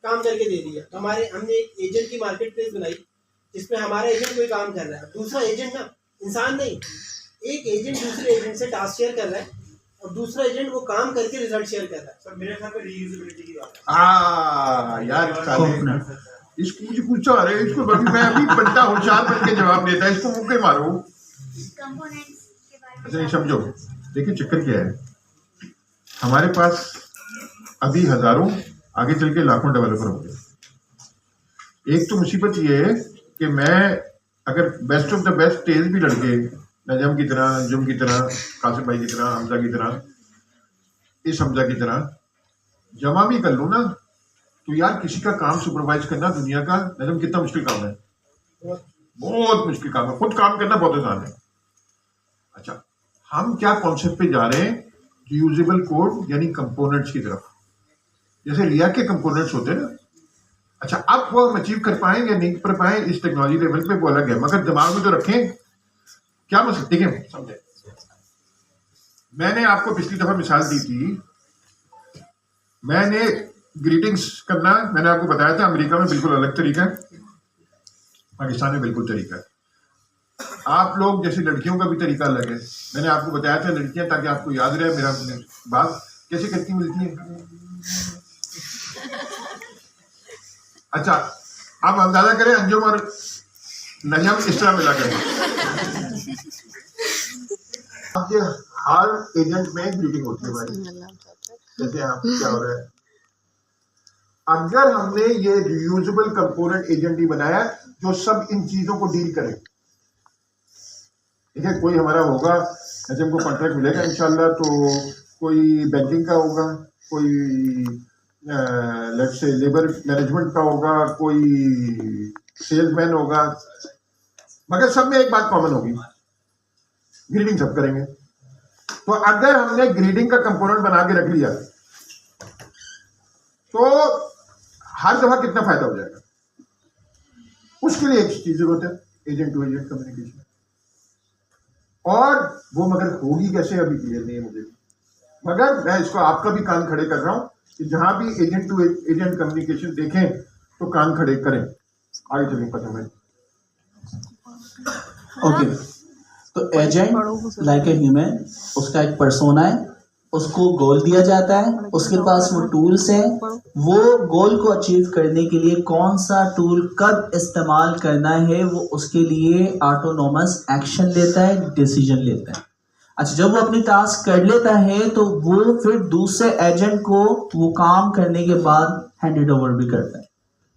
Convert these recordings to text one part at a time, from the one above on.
काम करके दे दिया। तो हमने एक एजेंट की मार्केट प्लेस बनाई जिसमें हमारा एजेंट कोई काम कर रहा है, दूसरा एजेंट ना, इंसान नहीं, एक एजेंट दूसरे एजेंट से टास्क शेयर कर रहा है और दूसरा एजेंट वो काम करके रिजल्ट शेयर कर रहा है। सर मेरे ख्याल में रीयूजेबिलिटी की बात है। यार इसको मुझे पूछा आ रहा है, इसको मैं अभी बंदा होशियार बन के जवाब देता है, इसको मुक्के मारो। अच्छा नहीं समझो, देखिए चक्कर क्या है, हमारे पास अभी हजारों, आगे चल के लाखों डेवलपर होंगे। एक तो मुसीबत ये है कि मैं अगर बेस्ट ऑफ द बेस्ट तेज भी लड़के, नजम की तरह, अंजुम की तरह, कासिम भाई की तरह, हमजा की तरह, इस हमजा की तरह जमा भी कर लूँ ना, तो यार किसी का काम सुपरवाइज करना दुनिया का, नजम कितना मुश्किल काम है, बहुत मुश्किल काम है, खुद काम करना बहुत आसान है। अच्छा, हम क्या कॉन्सेप्ट पे जा रहे हैं, रीयूजेबल कोड यानी कंपोनेंट्स की तरफ, जैसे रिया के कंपोनेंट्स होते हैं ना। अच्छा, अब वो हम अचीव कर पाएंगे नहीं कर पाए इस टेक्नोलॉजी लेवल पे, वो अलग है, मगर दिमाग में तो रखें क्या मसला। देखिए समझे, मैंने आपको पिछली दफा मिसाल दी थी, मैंने ग्रीटिंग्स करना, मैंने आपको बताया था अमेरिका में बिल्कुल अलग तरीका है, पाकिस्तान में बिल्कुल तरीका है। आप लोग जैसे लड़कियों का भी तरीका अलग है, मैंने आपको बताया था लड़कियां, ताकि आपको याद रहे मेरा बात कैसे करती मिलती है। अच्छा, आप अंदाजा करें अंजुम और नजम इस तरह मिला करें, आपके हर एजेंट में ग्रीटिंग होती है भाई, जैसे आप क्या हो रहा है। अगर हमने ये रियूजेबल कंपोनेंट एजेंट ही बनाया जो सब इन चीजों को डील करे, ठीक है, कोई हमारा होगा जैसे हमको कॉन्ट्रैक्ट मिलेगा इंशाल्लाह, तो कोई बैंकिंग का होगा, कोई लेट्स से लेबर मैनेजमेंट का होगा, कोई सेल्समैन होगा, मगर सब में एक बात कॉमन होगी, ग्रीडिंग सब करेंगे। तो अगर हमने ग्रीडिंग का कंपोनेंट बना के रख लिया तो हर दफा कितना फायदा हो जाएगा। उसके लिए एक चीज जरूरत है, एजेंट टू एजेंट कम्युनिकेशन, और वो मगर होगी कैसे अभी क्लियर नहीं है मुझे, मगर मैं इसको आपका भी कान खड़े कर रहा हूं कि जहां भी एजेंट टू एजेंट कम्युनिकेशन देखें तो कान खड़े करें। आगे चलें पता है। ओके, तो एजेंट लाइक ए ह्यूमन, उसका एक पर्सोना है, उसको गोल दिया जाता है, उसके पास वो टूल्स हैं, वो गोल को अचीव करने के लिए कौन सा टूल कब इस्तेमाल करना है वो उसके लिए ऑटोनोमस एक्शन लेता है, डिसीजन लेता है। अच्छा, जब वो अपनी टास्क कर लेता है तो वो फिर दूसरे एजेंट को वो काम करने के बाद हैंडेड ओवर भी करता है,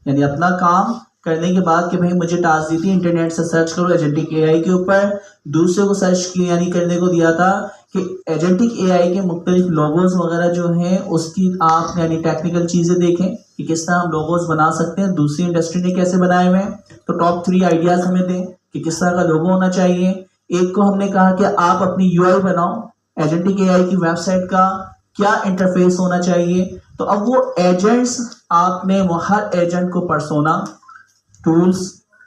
यानी अपना काम करने के बाद कि भाई मुझे टास्क दी थी इंटरनेट से सर्च करो एजेंटिक एआई के ऊपर, दूसरे को सर्च किया यानी करने को दिया था कि एजेंटिक एआई के मुख्तलिफ लोगोज वगैरह जो हैं उसकी आप यानी टेक्निकल चीज़ें देखें कि किस तरह हम लोगोज बना सकते हैं, दूसरी इंडस्ट्री ने कैसे बनाए हुए हैं। तो टॉप 3 आइडियाज़ हमें दें कि किस तरह का लोगो होना चाहिए। एक को हमने कहा कि आप अपनी यूआई बनाओ, एजेंटिक एआई की वेबसाइट का क्या इंटरफेस होना चाहिए। तो अब वो एजेंट्स आपने वो हर एजेंट को पर्सोना, टूल्स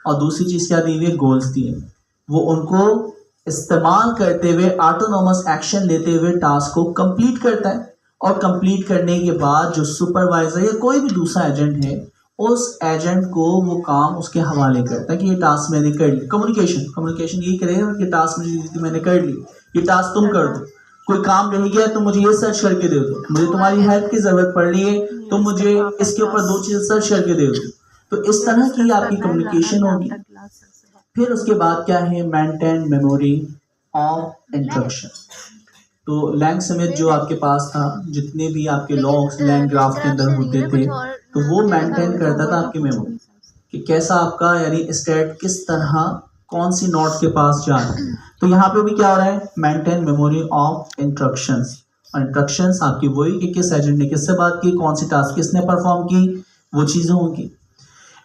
और दूसरी चीज क्या दी हुई है, गोल्स दिए, वो उनको इस्तेमाल करते हुए ऑटोनोमस एक्शन लेते हुए टास्क को कंप्लीट करता है, और कंप्लीट करने के बाद जो सुपरवाइजर या कोई भी दूसरा एजेंट है उस एजेंट को वो काम उसके हवाले करता है कि ये टास्क मैंने कर ली। कम्युनिकेशन यही करेगा कि टास्क मुझे दी थी मैंने कर ली, ये टास्क तुम कर दो, कोई काम रह गया तो मुझे ये सर्च करके दे दो, मुझे तुम्हारी हेल्प की जरूरत पड़ रही है तो मुझे इसके ऊपर 2 चीज सर्च करके दे दो। तो इस तरह की आपकी कम्युनिकेशन होगी। फिर उसके बाद क्या है, मेंटेन मेमोरी ऑफ इंस्ट्रक्शन। तो लैंग समेत जो आपके पास था, जितने भी आपके लॉग्स लैंग ग्राफ के अंदर होते थे, तो वो मेंटेन करता था आपकी मेमोरी कि कैसा आपका यानी स्टेट किस तरह कौन सी नोट के पास जा रहा है। तो यहाँ पे भी क्या हो रहा है, मेंटेन मेमोरी ऑफ इंस्ट्रक्शंस, और इंस्ट्रक्शंस आपकी वही कि किस एजेंट ने किससे बात की, कौन सी टास्क किसने परफॉर्म की, वो चीज़ें होंगी।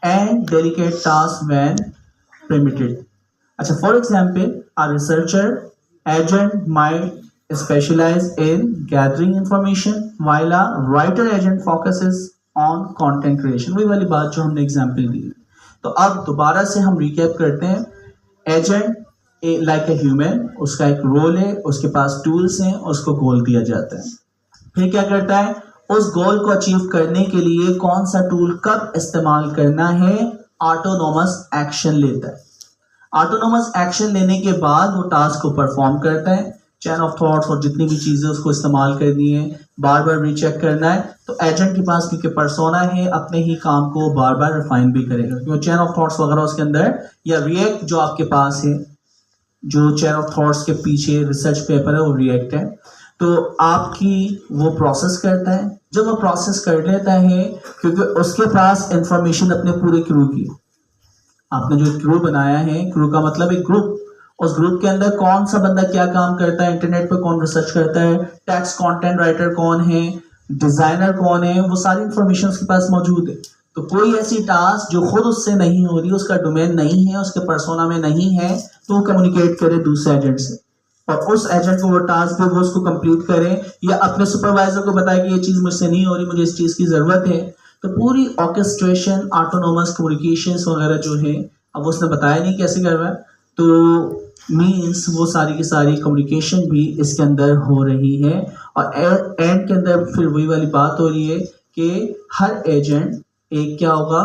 And delicate task when permitted. अच्छा, for example a researcher agent might specialize in gathering information while a writer agent focuses on content creation. वही वाली बात जो हमने एग्जाम्पल दी। तो अब दोबारा से हम रिकैप करते हैं। एजेंट लाइक ए ह्यूमन, उसका एक रोल है, उसके पास टूल्स हैं, उसको गोल दिया जाता है। फिर क्या करता है, उस गोल को अचीव करने के लिए कौन सा टूल कब इस्तेमाल करना है, ऑटोनोमस एक्शन लेता है। ऑटोनोमस एक्शन लेने के बाद वो टास्क को परफॉर्म करता है, चेन ऑफ थॉट्स और जितनी भी चीज़ें उसको इस्तेमाल करनी है, बार बार रीचेक करना है। तो एजेंट के पास क्योंकि पर्सोना है, अपने ही काम को बार बार रिफाइन भी करेगा, क्योंकि चेन ऑफ थॉट्स वगैरह उसके अंदर, या रिएक्ट जो आपके पास है, जो चेन ऑफ थॉट्स के पीछे रिसर्च पेपर है वो रिएक्ट है। तो आपकी वो प्रोसेस करता है, जब वो प्रोसेस कर लेता है क्योंकि उसके पास इंफॉर्मेशन अपने पूरे क्रू की, आपने जो क्रू बनाया है, क्रू का मतलब एक ग्रुप, उस ग्रुप के अंदर कौन सा बंदा क्या काम करता है, इंटरनेट पे कौन रिसर्च करता है, टेक्स्ट कंटेंट राइटर कौन है, डिजाइनर कौन है, वो सारी इंफॉर्मेशन उसके पास मौजूद है। तो कोई ऐसी टास्क जो खुद उससे नहीं हो रही, उसका डोमेन नहीं है, उसके पर्सोना में नहीं है, तो वो कम्युनिकेट करे दूसरे एजेंट से, और उस एजेंट को वो टास्क दे, वो उसको कंप्लीट करे, या अपने सुपरवाइजर को बताए कि ये चीज़ मुझसे नहीं हो रही, मुझे इस चीज़ की ज़रूरत है। तो पूरी ऑर्केस्ट्रेशन, ऑटोनोमस कम्युनिकेशंस वगैरह जो है, अब उसने बताया नहीं कैसे कर रहा है, तो मीन्स वो सारी की सारी कम्युनिकेशन भी इसके अंदर हो रही है। और एंड के अंदर फिर वही वाली बात हो रही है कि हर एजेंट एक क्या होगा,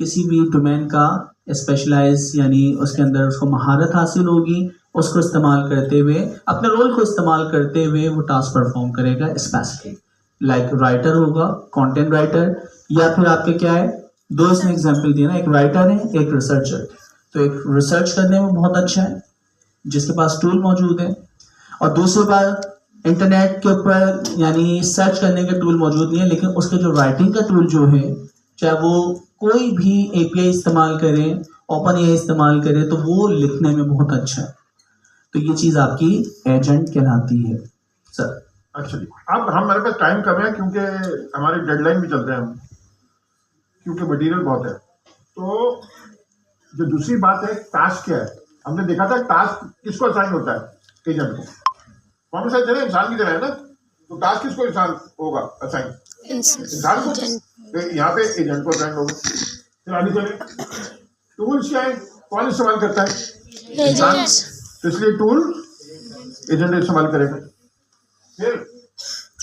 किसी भी डोमेन का स्पेशलाइज, यानी उसके अंदर उसको महारत हासिल होगी, उसको इस्तेमाल करते हुए, अपने रोल को इस्तेमाल करते हुए वो टास्क परफॉर्म करेगा स्पेसिफिक। लाइक राइटर होगा, कंटेंट राइटर, या फिर आपके क्या है, दो इसमें एग्जांपल दिए ना, एक राइटर है, एक रिसर्चर। तो एक रिसर्च करने में बहुत अच्छा है जिसके पास टूल मौजूद है, और दूसरी बात इंटरनेट के ऊपर यानी सर्च करने के टूल मौजूद नहीं है, लेकिन उसके जो राइटिंग का टूल जो है, चाहे वो कोई भी एपीआई इस्तेमाल करें, ओपन एआई इस्तेमाल करें, तो वो लिखने में बहुत अच्छा है। तो ये चीज़ आपकी एजेंट कहलाती है सर। अच्छा जी, अब हमारे पास टाइम कम है क्योंकि हमारी डेडलाइन भी चल रहे हैं हम, क्योंकि मटेरियल बहुत है। तो जो दूसरी बात है, टास्क क्या है, हमने देखा था टास्क किसको असाइन होता है, एजेंट को। कौन सा जगह इंसान की तरह है ना, तो टास्क किसको इंसान होगा असाइन, इंसान को। तो यहाँ पे एजेंट को असाइन होगा। फिर आगे चले, टूल्स क्या है, कौन इस्तेमाल करता है, इंसान, तो इसलिए टूल एजेंट इस्तेमाल करेगा। फिर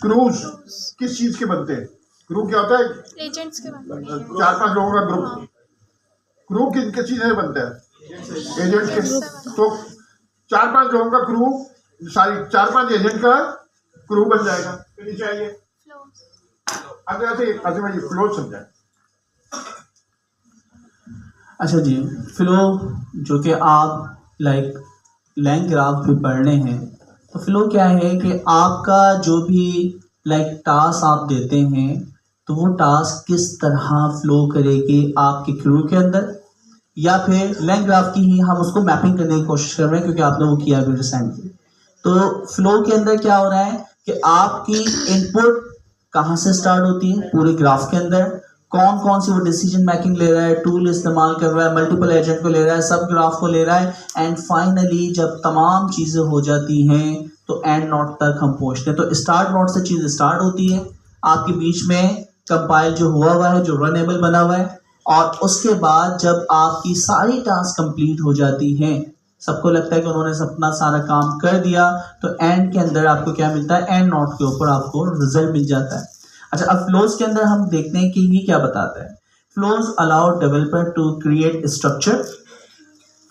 क्रूज किस चीज के बनते हैं, क्रू क्या होता है, एजेंट्स के बारे में 4-5 लोगों का ग्रुप। क्रू किन चीज से बनता है, एजेंट के। तो 4-5 लोगों का क्रू, सारी 4-5 एजेंट का क्रू बन जाएगा। तो नीचे आइए, अब ऐसे भाई फ्लो समझाए। अच्छा जी, फ्लो जो कि आप लाइक लाइन ग्राफ भी पढ़ने हैं, तो फ्लो क्या है कि आपका जो भी लाइक टास्क आप देते हैं, तो वो टास्क किस तरह फ्लो करेगी आपके क्रू के अंदर, या फिर लाइन ग्राफ की ही हम उसको मैपिंग करने की कोशिश कर रहे हैं क्योंकि आपने वो किया भी रिसेंटली। तो फ्लो के अंदर क्या हो रहा है कि आपकी इनपुट कहाँ से स्टार्ट होती है पूरे ग्राफ के अंदर, कौन कौन सी वो डिसीजन मेकिंग ले रहा है, टूल इस्तेमाल कर रहा है, मल्टीपल एजेंट को ले रहा है, सब ग्राफ को ले रहा है, एंड फाइनली जब तमाम चीज़ें हो जाती हैं तो एंड नोट तक हम पहुँचते हैं। तो स्टार्ट नोट से चीज़ स्टार्ट होती है, आपके बीच में कंपाइल जो हुआ है, जो रनेबल बना हुआ है, और उसके बाद जब आपकी सारी टास्क कंप्लीट हो जाती हैं, सबको लगता है कि उन्होंने अपना सारा काम कर दिया, तो एंड के अंदर आपको क्या मिलता है, एंड नोट के ऊपर आपको रिजल्ट मिल जाता है। अच्छा, अब फ्लोज के अंदर हम देखते हैं कि ये क्या बताता है। Flows allow developer to create structure,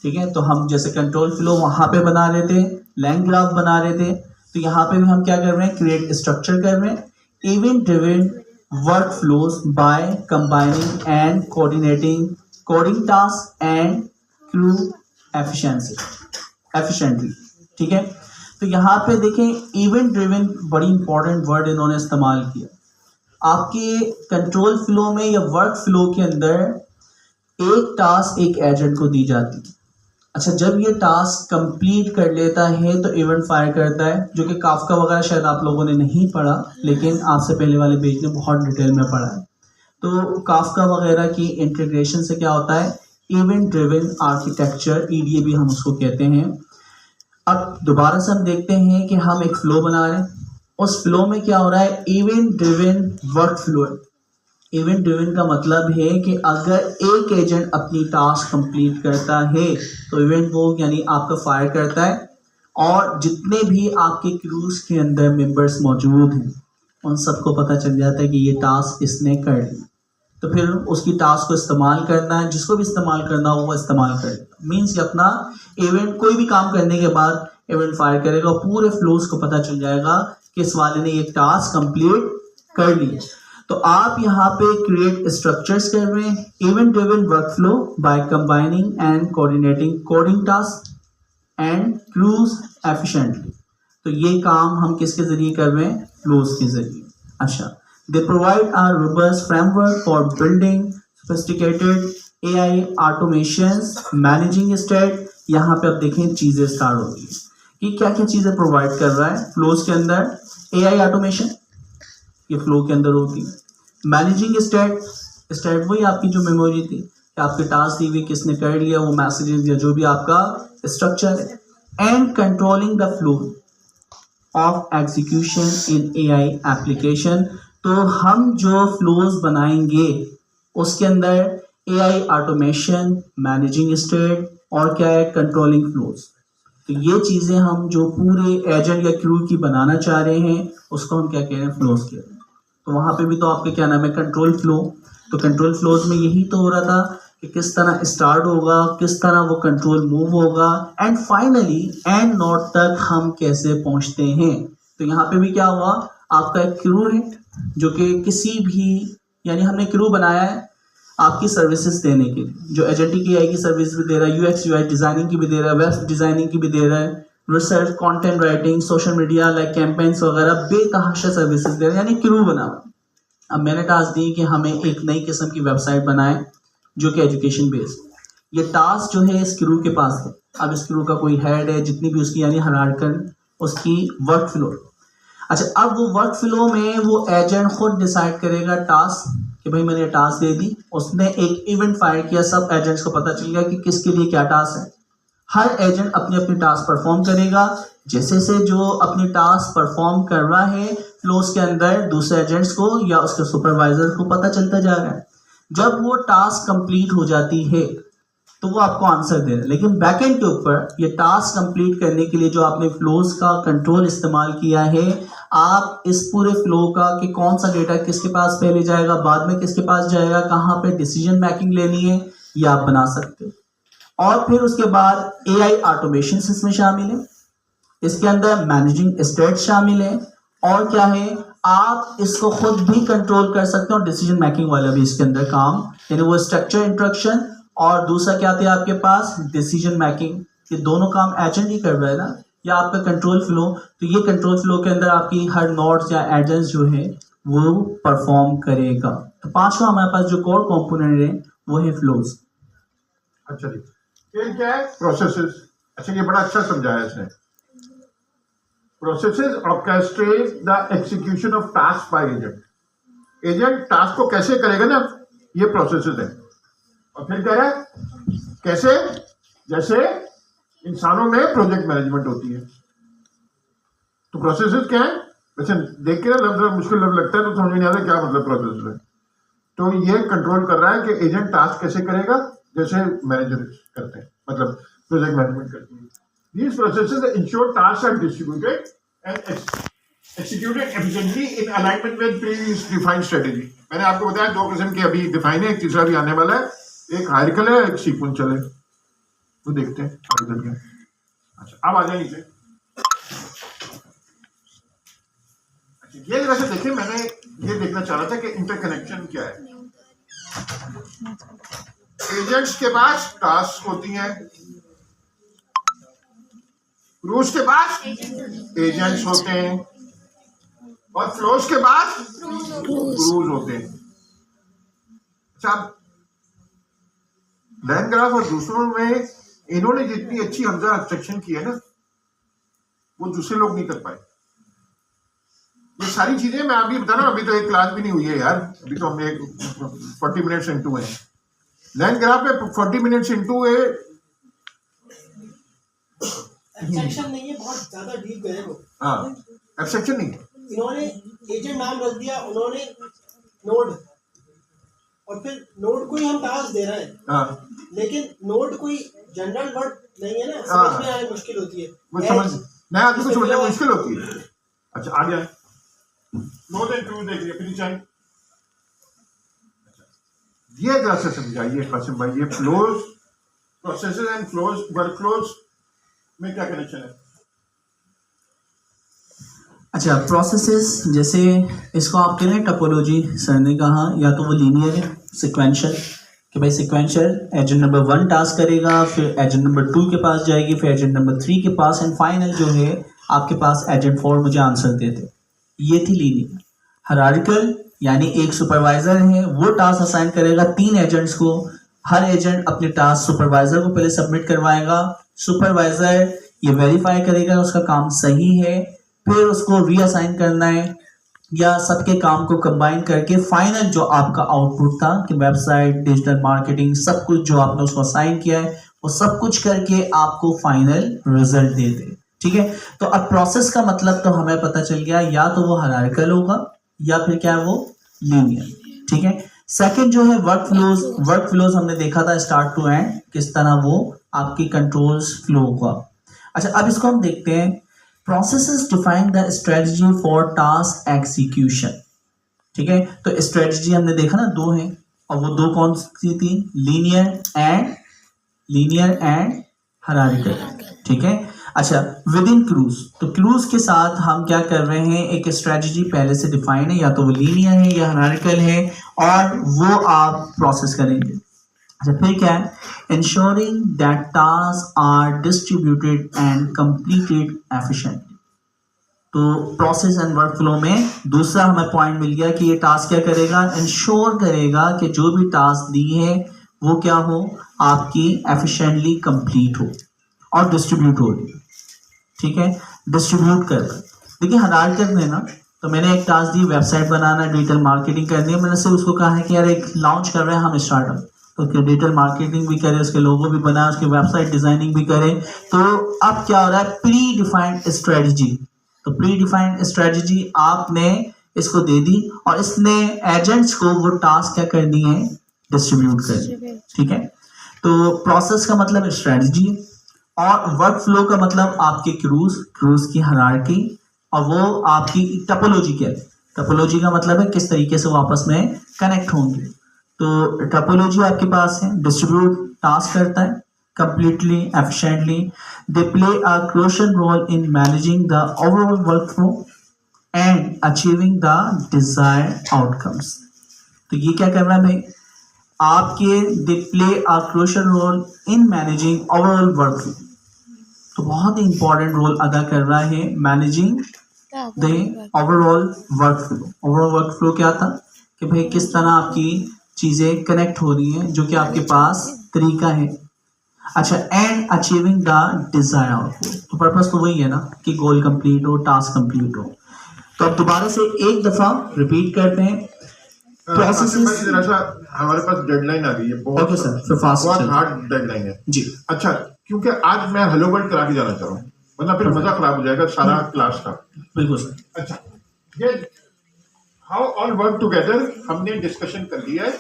ठीक है। तो हम जैसे कंट्रोल फ्लो वहाँ पे बना रहे थे, लाइन ग्राफ बना रहे थे, तो यहाँ पे भी हम क्या कर रहे हैं, क्रिएट स्ट्रक्चर कर रहे हैं। Event driven work flows by combining and coordinating coding task and crew efficiently, ठीक है। तो यहाँ पे देखें, इवेंट ड्रिवन बड़ी इंपॉर्टेंट वर्ड इन्होंने इस्तेमाल किया। आपके कंट्रोल फ्लो में या वर्क फ्लो के अंदर एक टास्क एक एजेंट को दी जाती है। अच्छा, जब ये टास्क कंप्लीट कर लेता है तो इवेंट फायर करता है, जो कि काफका वगैरह शायद आप लोगों ने नहीं पढ़ा, लेकिन आपसे पहले वाले पेज ने बहुत डिटेल में पढ़ा है। तो काफका वगैरह की इंटीग्रेशन से क्या होता है, इवेंट ड्रिवन आर्किटेक्चर, ईडीए भी हम उसको कहते हैं। अब दोबारा से हम देखते हैं कि हम एक फ्लो बना रहे हैं, उस फ्लो में क्या हो रहा है, इवेंट ड्रिवन वर्क फ्लो है। इवेंट ड्रिवन का मतलब है कि अगर एक एजेंट अपनी टास्क कंप्लीट करता है तो इवेंट वो यानी आपका फायर करता है, और जितने भी आपके क्रूज के अंदर मेंबर्स मौजूद हैं उन सबको पता चल जाता है कि ये टास्क इसने कर लिया, तो फिर उसकी टास्क को इस्तेमाल करना है, जिसको भी इस्तेमाल करना हो वो इस्तेमाल करेगा। मीन्स कि अपना इवेंट कोई भी काम करने के बाद इवेंट फायर करेगा और पूरे फ्लोज को पता चल जाएगा कि इस वाले ने ये टास्क कंप्लीट कर लिया। तो आप यहाँ पे क्रिएट स्ट्रक्चर्स कर रहे हैं, event driven workflow by combining and coordinating coding task and cruise efficiently. तो ये काम हम किसके जरिए कर रहे हैं? फ्लोज के जरिए। अच्छा, they provide a robust framework for building sophisticated AI automations, managing state। यहाँ पे आप देखें चीजें स्टार्ट हो रही है कि क्या क्या चीजें प्रोवाइड कर रहा है फ्लोज के अंदर। AI ऑटोमेशन ये फ्लो के अंदर होती है। मैनेजिंग स्टेट, स्टेट वही आपकी जो मेमोरी थी कि आपके टास्क दी हुई किसने कर लिया, वो मैसेजेस या जो भी आपका स्ट्रक्चर है। And controlling the flow of execution in AI application. तो हम जो फ्लोज बनाएंगे उसके अंदर AI ऑटोमेशन, मैनेजिंग स्टेट और क्या है, कंट्रोलिंग फ्लोज। तो ये चीज़ें हम जो पूरे एजेंट या क्रू की बनाना चाह रहे हैं उसको हम क्या कह रहे हैं? फ्लोज कह रहे हैं। तो वहाँ पे भी तो आपके क्या नाम है? Control flow. तो कंट्रोल फ्लोज में यही तो हो रहा था कि किस तरह स्टार्ट होगा, किस तरह वो कंट्रोल मूव होगा एंड फाइनली एंड नोट तक हम कैसे पहुँचते हैं। तो यहाँ पे भी क्या हुआ, आपका एक क्रू है जो कि किसी भी, यानी हमने क्रू बनाया है आपकी सर्विसेज देने के लिए, जो एजेंटिक AI की सर्विस भी दे रहा है, UX UI डिज़ाइनिंग की भी दे रहा है, वेब डिज़ाइनिंग की भी दे रहा है, research, content writing, social media like campaigns वगैरह बेतहाशा सर्विसेज दे रहा है, यानी क्रू बना हुआ। अब मैंने टास्क दी कि हमें एक नई किस्म की वेबसाइट बनाए जो कि एजुकेशन बेस्ड। ये टास्क जो है इस क्रू के पास है। अब इस क्रू का कोई हेड है, जितनी भी उसकी यानी हायरार्किकल उसकी वर्क फ्लो। अच्छा, अब वो वर्क फ्लो में वो एजेंट खुद डिसाइड करेगा टास्क कि भाई मैंने टास्क दे दी, उसने एक इवेंट फायर किया, सब एजेंट्स को पता चल गया कि किसके लिए क्या टास्क है। हर एजेंट अपनी अपनी टास्क परफॉर्म करेगा। जैसे से जो अपनी टास्क परफॉर्म कर रहा है फ्लोज के अंदर दूसरे एजेंट्स को या उसके सुपरवाइजर को पता चलता जा रहा है। जब वो टास्क कंप्लीट हो जाती है तो वो आपको आंसर दे रहा है। लेकिन बैकएंड के ऊपर ये टास्क कंप्लीट करने के लिए जो आपने फ्लोज का कंट्रोल इस्तेमाल किया है, आप इस पूरे फ्लो का कि कौन सा डेटा किसके पास पहले जाएगा, बाद में किसके पास जाएगा, कहाँ पे डिसीजन मेकिंग लेनी है, ये आप बना सकते हो। और फिर उसके बाद AI ऑटोमेशन इसमें शामिल है, इसके अंदर मैनेजिंग स्टेट शामिल है और क्या है, आप इसको खुद भी कंट्रोल कर सकते हो। डिसीजन मेकिंग वाला भी इसके अंदर काम, यानी वो स्ट्रक्चर इंस्ट्रक्शन और दूसरा क्या आता है आपके पास, डिसीजन मेकिंग। ये दोनों काम एजेंट ही कर रहा है ना, या आपका कंट्रोल फ्लो। तो ये कंट्रोल फ्लो के अंदर आपकी हर नोड्स या एजेंट्स जो है वो परफॉर्म करेगा। तो पांचवा हमारे पास जो कोर कंपोनेंट है वो है फ्लोज। अच्छा जी, फिर क्या है? प्रोसेसेस। अच्छा, ये बड़ा अच्छा समझाया इसने। Processes orchestrate the execution of task by agent. Agent task को कैसे करेगा ना, ये प्रोसेसेस है। और फिर क्या है, कैसे, जैसे इंसानों में प्रोजेक्ट मैनेजमेंट होती है। तो प्रोसेसेस क्या है? वैसे देख के ना लफ्ज मुश्किल लगता है तो समझ में नहीं आता क्या मतलब प्रोसेस है। तो ये कंट्रोल कर रहा है कि एजेंट टास्क कैसे करेगा, जैसे मैनेजर करते हैं, मतलब प्रोजेक्ट मैनेजमेंट करते हैं। These processes ensure tasks are distributed and executed efficiently in alignment with previously defined strategy। मैंने आपको बताया दो किस्म के अभी डिफाइन है, एक तीसरा भी आने वाला है। एक हायरार्किकल है, एक सीक्वेंशियल है। तो देखते हैं आगे चल के। अच्छा, अब आ जाए नीचे। अच्छा, ये वैसे देखिए, मैंने ये देखना चाह रहा था कि इंटरकनेक्शन क्या है। एजेंट्स के पास टास्क होती हैं, क्रूज के पास एजेंट्स होते हैं और फ्लोज के पास क्रूज होते हैं। अच्छा, लाइन ग्राफ और दूसरों में इन्होंने जितनी अच्छी हमजा एब्स्ट्रैक्शन की है ना, वो दूसरे लोग नहीं कर पाए। ये सारी चीजें मैं अभी बता रहा हूँ, अभी तो एक क्लास भी नहीं हुई है यार, अभी तो हम 40 मिनट्स इनटू है। लाइन ग्राफ में 40 मिनट्स इनटू है। एब्स्ट्रैक्शन नहीं है, बहुत ज्यादा डीप गए वो। हाँ, एब्स्ट्रैक्शन नहीं है। इन्होंने एजेंट नाम रख दिया, उन्होंने नोड, और फिर नोड को ही हम टास्क दे रहे हैं। हाँ, लेकिन नोड कोई जनरल वर्ड नहीं है ना, समझ में आने मुश्किल होती है। वो समझ नया आदमी को समझने में मुश्किल होती है। अच्छा, आ गया। मोर देन टू देख लिया फिर चाहे ये जरा से समझाइए कासिम भाई, ये flows processes and flows workflows में क्या कनेक्शन है? अच्छा, प्रोसेसेस जैसे इसको आप कह रहे हैं टपोलॉजी, सर ने कहा या तो वो लीनियर है, सिक्वेंशियल, कि भाई सिक्वेंशियल एजेंट नंबर 1 टास्क करेगा, फिर एजेंट नंबर 2 के पास जाएगी, फिर एजेंट नंबर 3 के पास, एंड फाइनल जो है आपके पास एजेंट 4 मुझे आंसर देते। ये थी लीनियर। हायरार्किकल यानी एक सुपरवाइजर है, वो टास्क असाइन करेगा 3 एजेंट्स को, हर एजेंट अपने टास्क सुपरवाइजर को पहले सबमिट करवाएगा, सुपरवाइजर ये वेरीफाई करेगा उसका काम सही है, फिर उसको रीअसाइन करना है या सबके काम को कंबाइन करके फाइनल जो आपका आउटपुट था कि वेबसाइट, डिजिटल मार्केटिंग, सब कुछ जो आपने उसको असाइन किया है वो सब कुछ करके आपको फाइनल रिजल्ट दे दे। ठीक है, तो अब प्रोसेस का मतलब तो हमें पता चल गया, या तो वो हायरार्किकल होगा या फिर क्या है वो लीनियर। ठीक है, सेकंड जो है वर्क फ्लोज हमने देखा था स्टार्ट टू एंड, किस तरह वो आपकी कंट्रोल्स फ्लो हुआ। अच्छा, अब इसको हम देखते हैं, processes define the strategy for task execution. ठीक है, तो स्ट्रेटजी हमने देखा ना 2 हैं, और वो 2 कौन सी थी? Linear and hierarchical. ठीक है, अच्छा, विद इन क्रूज, तो क्रूज के साथ हम क्या कर रहे हैं, एक स्ट्रेटजी पहले से डिफाइन है, या तो वो लीनियर है या हायरार्किकल है, और वो आप प्रोसेस करेंगे। अच्छा, फिर क्या है? ensuring that tasks are distributed and completed efficiently। तो प्रोसेस एंड वर्क फ्लो में दूसरा हमें पॉइंट मिल गया कि ये टास्क क्या करेगा, इंश्योर करेगा कि जो भी टास्क दी है वो क्या हो, आपकी एफिशिएंटली कंप्लीट हो और डिस्ट्रीब्यूट हो। ठीक है, डिस्ट्रीब्यूट कर, देखिए हायरार्किकल में ना, तो मैंने एक टास्क दी वेबसाइट बनाना, डिजिटल मार्केटिंग करनी है, मैंने सिर्फ उसको कहा है कि यार एक लॉन्च कर रहे हैं हम स्टार्टअप, तो उसके डिजिटल मार्केटिंग भी करें, उसके लोगो भी बनाए, उसकी वेबसाइट डिजाइनिंग भी करें। तो अब क्या हो रहा है, प्री डिफाइंड स्ट्रेटजी, तो प्री डिफाइंड स्ट्रेटजी आपने इसको दे दी और इसने एजेंट्स को वो टास्क क्या करनी है, डिस्ट्रीब्यूट करनी। ठीक है, तो प्रोसेस का मतलब स्ट्रेटजी, और वर्क फ्लो का मतलब आपके क्रूज की हायरार्की, और वो आपकी टपोलॉजी क्या है, टपोलॉजी का मतलब है किस तरीके से वो आपस में कनेक्ट होंगे। तो टपोलॉजी आपके पास है, डिस्ट्रीब्यूट टास्क करता है completely efficiently, they play a crucial role in managing the overall workflow and achieving the desired outcomes। तो ये क्या कर रहा है भाई, आपके they play a crucial role in managing overall workflow, तो बहुत ही इंपॉर्टेंट रोल अदा कर रहा है managing the overall workflow. Overall workflow क्या था कि भाई किस तरह आपकी चीजें कनेक्ट हो रही हैं, जो कि आपके पास तरीका है। अच्छा, and achieving the desire output, तो पर्पस तो वही है ना कि गोल कंप्लीट हो, टास्क कंप्लीट हो। तो अब दोबारा से एक दफा रिपीट करते हैं प्रोसेसेस। हमारे पास डेडलाइन आ गई है, बहुत सर, फिर फास्ट बहुत हार्ड डेडलाइन है जी। अच्छा, क्योंकि आज मैं हेलो वर्ल्ड करा के जाना चाह रहा हूँ, वरना फिर मजा खराब हो जाएगा सारा क्लास का। बिल्कुल सर। अच्छा, ये हाउ ऑल वर्क टुगेदर हमने डिस्कशन कर लिया है,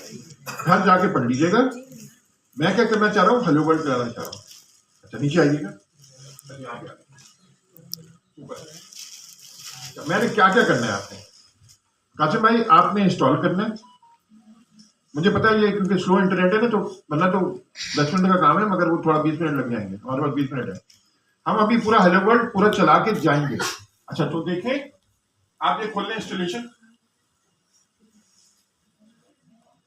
घर जाके पढ़ लीजिएगा। मैं क्या करना चाह रहा हूँ, हेलो वर्ल्ड कराना चाह रहा हूँ। अच्छा, नीचे आइएगा, मैंने क्या क्या करना है आपने, कासिम भाई आपने इंस्टॉल करना है। मुझे पता है ये क्योंकि स्लो इंटरनेट है ना, तो वरना तो 10 मिनट का काम है, मगर वो थोड़ा 20 मिनट लग जाएंगे, हमारे पास 20 मिनट है। हम अभी पूरा हेलो वर्ल्ड पूरा चला के जाएंगे। अच्छा, तो देखें, आप ये खोल लें इंस्टॉलेशन।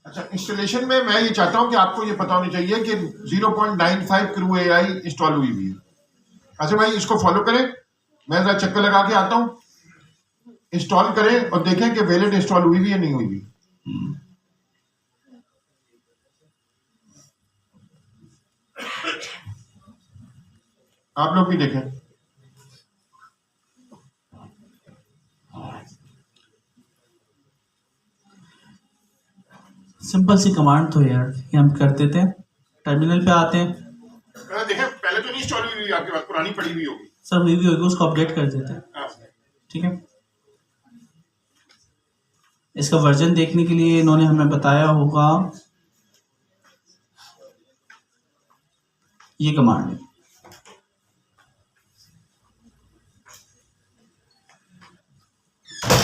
अच्छा, इंस्टॉलेशन में मैं ये चाहता हूं कि आपको ये पता होनी चाहिए कि 0.95 क्रू AI इंस्टॉल हुई हुई है। अच्छा भाई, इसको फॉलो करें, मैं जरा चक्कर लगा के आता हूं, इंस्टॉल करें और देखें कि वैलिड इंस्टॉल हुई भी या नहीं हुई भी। आप लोग भी देखें। सिंपल सी कमांड तो यार ये हम कर देते हैं, टर्मिनल पे आते हैं। देखें, पहले तो नहीं इंस्टॉल हुई हुई, आपके पास पुरानी पड़ी हुई होगी सर, हुई भी होगी, उसको अपडेट कर देते हैं। ठीक है, इसका वर्जन देखने के लिए इन्होंने हमें बताया होगा ये कमांड है।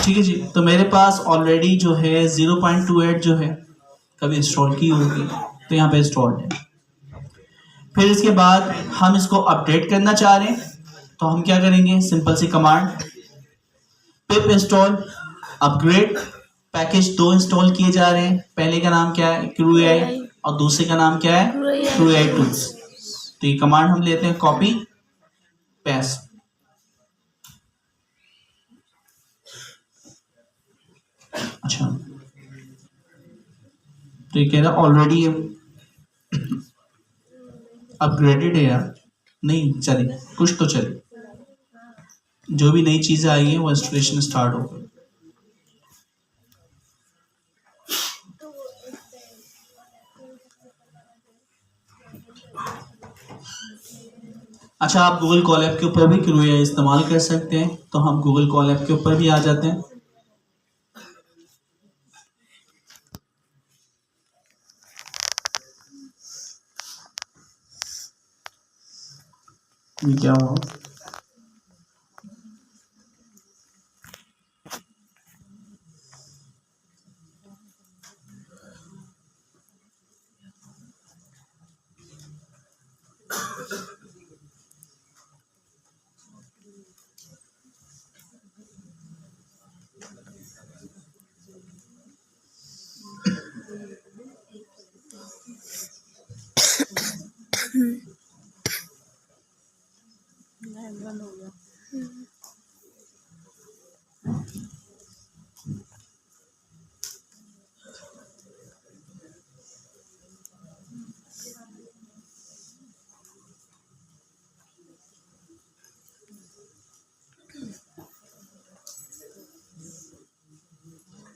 ठीक है जी, तो मेरे पास ऑलरेडी जो है 0.28 जो है कभी इंस्टॉल की होगी, तो यहाँ पे इंस्टॉल्ड है। फिर इसके बाद हम इसको अपडेट करना चाह रहे हैं, तो हम क्या करेंगे, सिंपल सी command pip install upgrade. Package 2 install किए जा रहे हैं, पहले का नाम क्या है, क्रू एआई, और दूसरे का नाम क्या है, क्रू एआई टूल्स। तो ये कमांड हम लेते हैं, कॉपी पेस्ट। अच्छा, तो ये कह रहा ऑलरेडी अपग्रेडेड है यार, नहीं चले, कुछ तो चले, जो भी नई चीजें आई है वो इंस्टॉलेशन स्टार्ट हो गई। अच्छा, आप गूगल कॉल ऐप के ऊपर भी क्रू एआई इस्तेमाल कर सकते हैं, तो हम गूगल कॉल ऐप के ऊपर भी आ जाते हैं। ये क्या हुआ,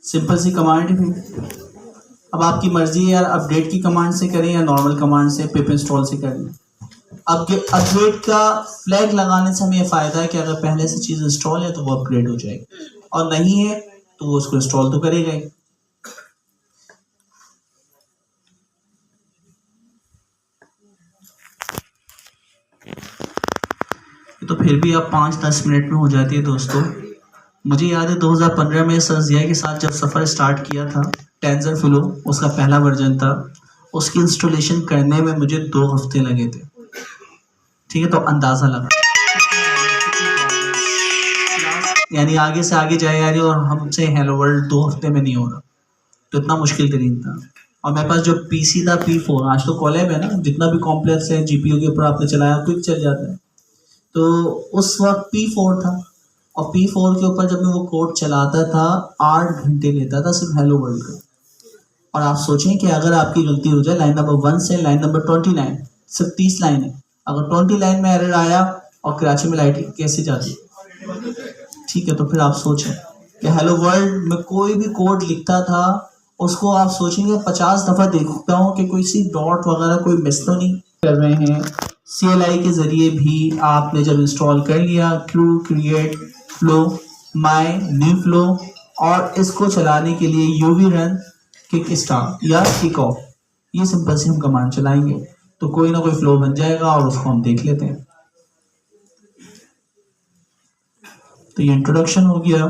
सिंपल सी कमांड है। अब आपकी मर्जी है यार, अपडेट की कमांड से करें या नॉर्मल कमांड से, पिप इंस्टॉल से करें। अब अपग्रेड का फ्लैग लगाने से हमें ये फायदा है कि अगर पहले से चीज इंस्टॉल है तो वो अपग्रेड हो जाएगी, और नहीं है तो वो उसको इंस्टॉल तो करेगा ही। तो फिर भी अब 5-10 मिनट में हो जाती है दोस्तों। मुझे याद है 2015 में सर जिया के साथ जब सफ़र स्टार्ट किया था, टेंसरफ्लो उसका पहला वर्जन था, उसकी इंस्टॉलेशन करने में मुझे 2 हफ्ते लगे थे। ठीक है, तो अंदाज़ा लगा, यानी आगे से आगे जाए यार, और हमसे हेलो वर्ल्ड 2 हफ्ते में नहीं हो रहा, तो इतना मुश्किल तरीन था। और मेरे पास जो पीसी था P4, आज तो कॉलेब है ना, जितना भी कॉम्प्लेक्स है जीपीयू के ऊपर आपने चलाया क्विक चल जाता है, तो उस वक्त P4 था, और P4 के ऊपर जब मैं वो कोड चलाता था 8 घंटे लेता था सिर्फ हेलो वर्ल्ड का। और आप सोचें कि अगर आपकी गलती हो जाए लाइन नंबर 1 से लाइन नंबर 29, सिर्फ 30 लाइन है, अगर 20 लाइन में एरर आया और कराची में लाइट कैसे जाती, ठीक है, तो फिर आप सोचें कि हेलो वर्ल्ड में कोई भी कोड लिखता था, उसको आप सोचेंगे 50 दफ़ा देखता हूँ कि कोई सी डॉट वगैरह कोई मिस तो नहीं कर रहे हैं। CLI के ज़रिए भी आपने जब इंस्टॉल कर लिया crew create flow my new flow, और इसको चलाने के लिए UV रन किक स्टार्ट या किक ऑफ, ये सिंपल से हम कमांड चलाएंगे तो कोई ना कोई फ्लो बन जाएगा और उसको हम देख लेते हैं। तो ये इंट्रोडक्शन हो गया।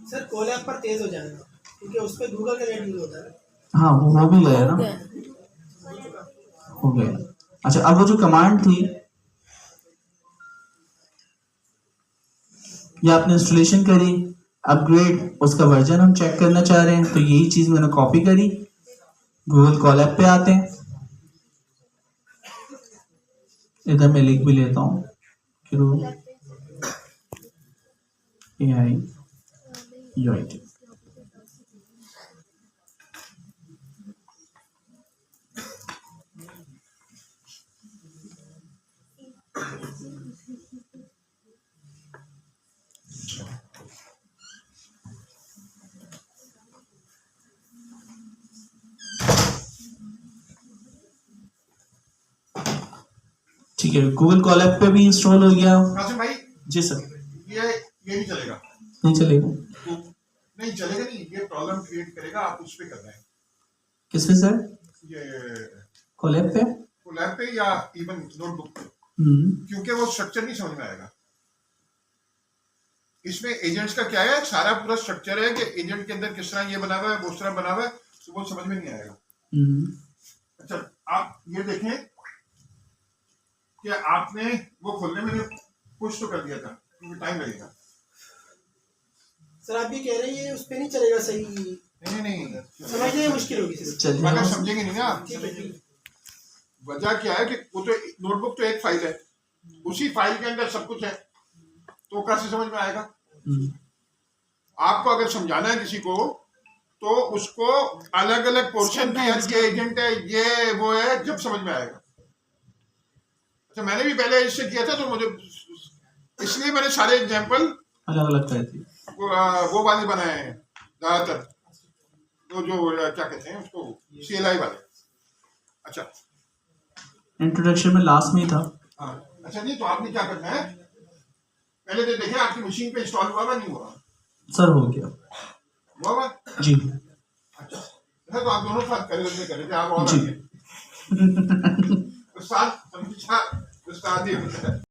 सर कोलैब पर तेज हो जाएगा क्योंकि उस पर गूगल का नेट यूज होता है। हाँ, वो हो भी गया ना, हो गया। अच्छा, अब वो जो कमांड थी ये आपने इंस्टॉलेशन करी, अपग्रेड, उसका वर्जन हम चेक करना चाह रहे हैं, तो यही चीज मैंने कॉपी करी, गूगल कॉलैब पे आते हैं, इधर मैं लिख भी लेता हूँ क्रू एआई यूआईटी। ठीक है, गूगल कॉलैब पे भी इंस्टॉल हो गया। कासिम भाई, जी सर। ये नहीं चलेगा, नहीं चलेगा, तो नहीं चलेगा, नहीं, ये प्रॉब्लम क्रिएट करेगा, आप उस पे कर रहे हैं। किस पे सर? ये कोलैब पे? कोलैब पे या इवन नोटबुक पे, क्योंकि वो स्ट्रक्चर नहीं समझ में आएगा। इसमें एजेंट्स का क्या है, सारा पूरा स्ट्रक्चर है कि एजेंट के अंदर किस तरह ये बना हुआ है, वो उस तरह बना हुआ है, तो वो समझ में नहीं आएगा। अच्छा, आप ये देखें कि आपने वो खोलने में पुश तो कर दिया था, क्योंकि टाइम लगेगा। सर आप ये कह रहे हैं ये उस पे नहीं चलेगा सही, नहीं समझने में मुश्किल होगी सर। अगर समझेंगे नहीं ना आप। ठीक है, ठीक है। वजह क्या है कि वो तो नोटबुक तो एक फाइल है, उसी फाइल के अंदर सब कुछ है, तो कैसे समझ में आएगा? आपको अगर समझाना है किसी को तो उसको अलग अलग पोर्शन की, ये एजेंट है, ये वो है, जब समझ में आएगा। अच्छा, मैंने भी पहले इससे किया था, तो मुझे इसलिए मैंने सारे एग्जाम्पल अलग अलग कर दी। वो वाले बनाए हैं ज्यादातर, तो जो क्या कहते हैं उसको, CLI वाले। अच्छा, इंट्रोडक्शन में लास्ट में ही था। हाँ, अच्छा नहीं, तो आपने क्या करना है, पहले तो देखें आपकी मशीन पे इंस्टॉल हुआ या नहीं हुआ। सर हो गया। हुआ जी। अच्छा, तो आप दोनों साथ कर रहे थे, आप और जी। उस्ताद ही